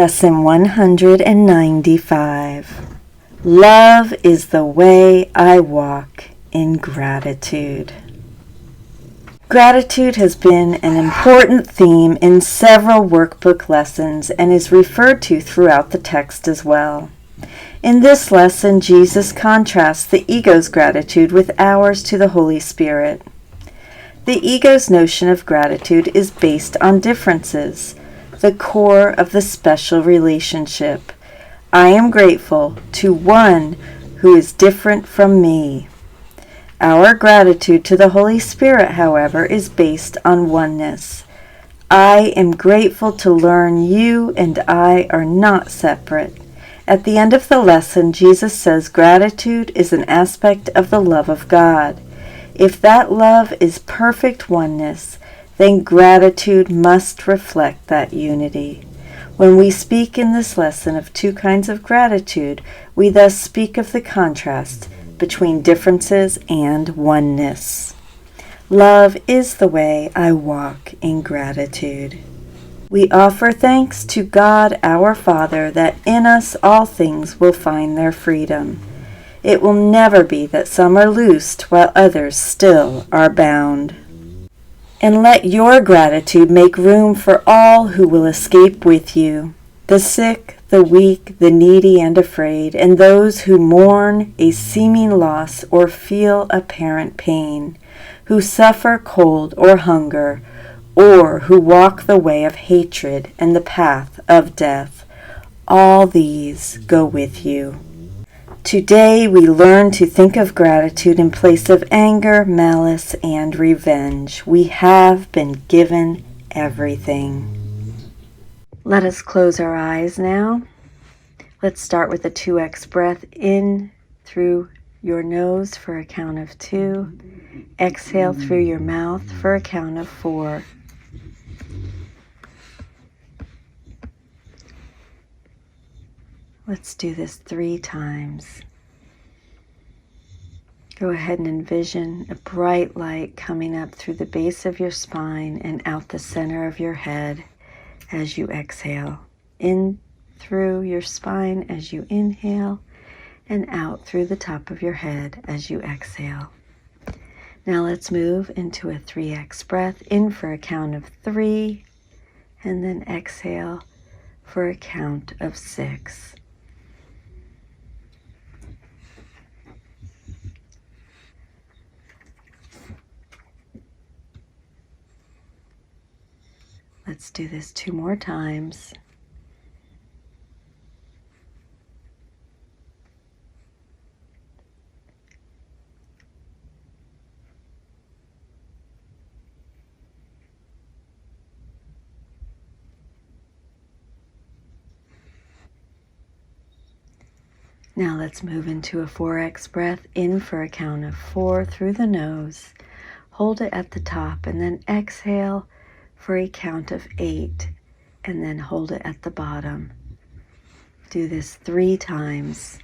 Lesson 195. Love is the way I walk in gratitude. Gratitude has been an important theme in several workbook lessons and is referred to throughout the text as well. In this lesson, Jesus contrasts the ego's gratitude with ours to the Holy Spirit. The ego's notion of gratitude is based on differences, the core of the special relationship. I am grateful to one who is different from me. Our gratitude to the Holy Spirit, however, is based on oneness. I am grateful to learn you and I are not separate. At the end of the lesson, Jesus says gratitude is an aspect of the love of God. If that love is perfect oneness, then gratitude must reflect that unity. When we speak in this lesson of two kinds of gratitude, we thus speak of the contrast between differences and oneness. Love is the way I walk in gratitude. We offer thanks to God our Father that in us all things will find their freedom. It will never be that some are loosed while others still are bound. And let your gratitude make room for all who will escape with you, the sick, the weak, the needy and afraid, and those who mourn a seeming loss or feel apparent pain, who suffer cold or hunger, or who walk the way of hatred and the path of death. All these go with you. Today we learn to think of gratitude in place of anger, malice, and revenge. We have been given everything. Let us close our eyes now. Let's start with a 2x breath in through your nose for a count of 2. Exhale through your mouth for a count of 4. Let's do this 3 times. Go ahead and envision a bright light coming up through the base of your spine and out the center of your head as you exhale. In through your spine as you inhale and out through the top of your head as you exhale. Now let's move into a 3x breath in for a count of 3 and then exhale for a count of 6. Let's do this 2 more times. Now let's move into a 4x breath in for a count of 4 through the nose. Hold it at the top and then exhale for a count of 8 and then hold it at the bottom. Do this 3 times.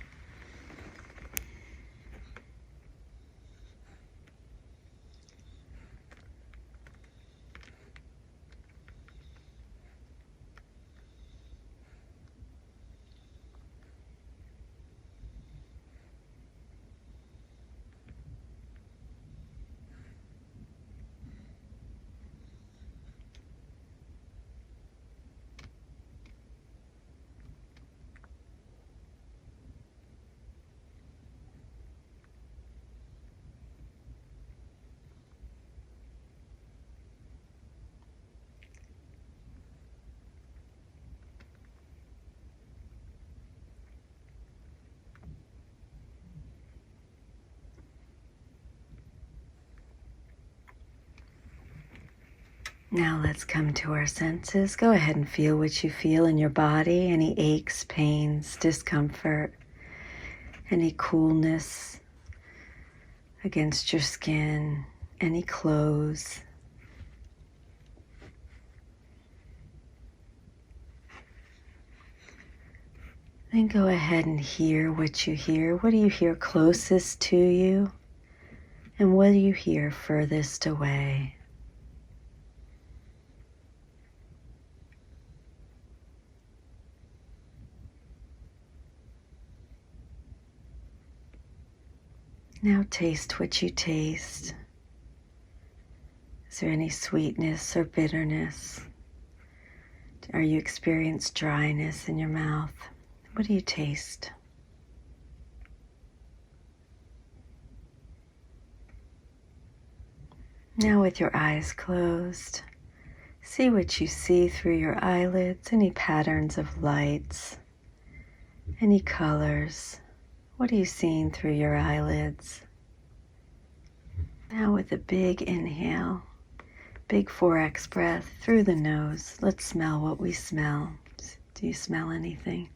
Now let's come to our senses. Go ahead and feel what you feel in your body, any aches, pains, discomfort, any coolness against your skin, any clothes. Then go ahead and hear what you hear. What do you hear closest to you? And what do you hear furthest away? Now taste what you taste. Is there any sweetness or bitterness? Are you experiencing dryness in your mouth? What do you taste? Now with your eyes closed, see what you see through your eyelids, any patterns of lights, any colors. What are you seeing through your eyelids? Now with a big inhale, big 4x breath through the nose, let's smell what we smell. Do you smell anything?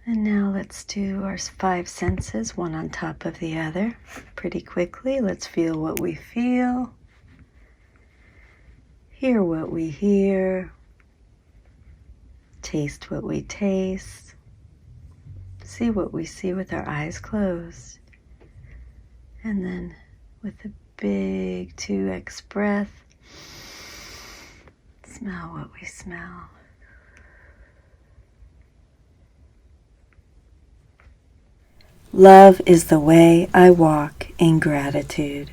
And now let's do our 5 senses, one on top of the other, pretty quickly. Let's feel what we feel, hear what we hear, taste what we taste, see what we see with our eyes closed. And then with a big 2x breath, smell what we smell. Love is the way I walk in gratitude.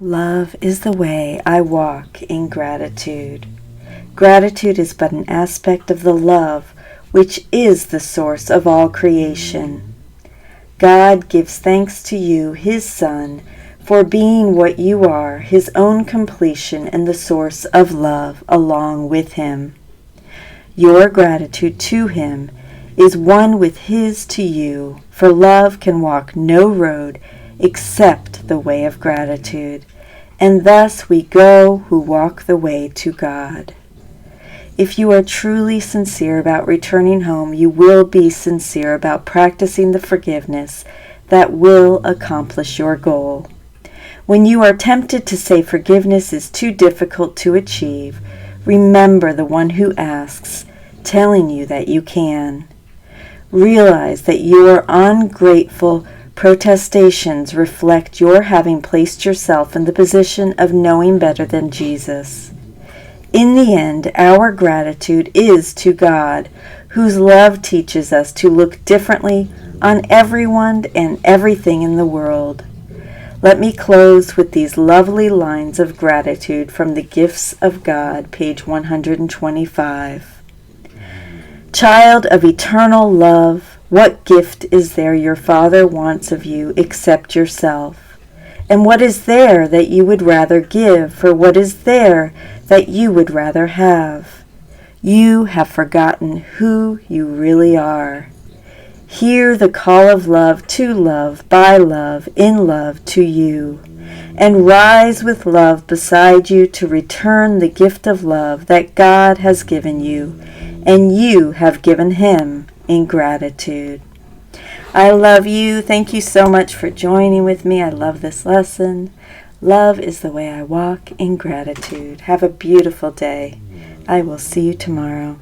Love is the way I walk in gratitude. Gratitude is but an aspect of the love which is the source of all creation. God gives thanks to you, His Son, for being what you are, His own completion and the source of love along with Him. Your gratitude to Him is one with His to you, for love can walk no road except the way of gratitude, and thus we go who walk the way to God. If you are truly sincere about returning home, you will be sincere about practicing the forgiveness that will accomplish your goal. When you are tempted to say forgiveness is too difficult to achieve, remember the one who asks, telling you that you can. Realize that your ungrateful protestations reflect your having placed yourself in the position of knowing better than Jesus. In the end, our gratitude is to God, whose love teaches us to look differently on everyone and everything in the world. Let me close with these lovely lines of gratitude from the Gifts of God, page 125. Child of eternal love, what gift is there your Father wants of you except yourself? And what is there that you would rather give, for what is there that you would rather have? You have forgotten who you really are. Hear the call of love to love, by love, in love to you, and rise with love beside you to return the gift of love that God has given you, and you have given Him in gratitude. I love you. Thank you so much for joining with me. I love this lesson. Love is the way I walk in gratitude. Have a beautiful day. I will see you tomorrow.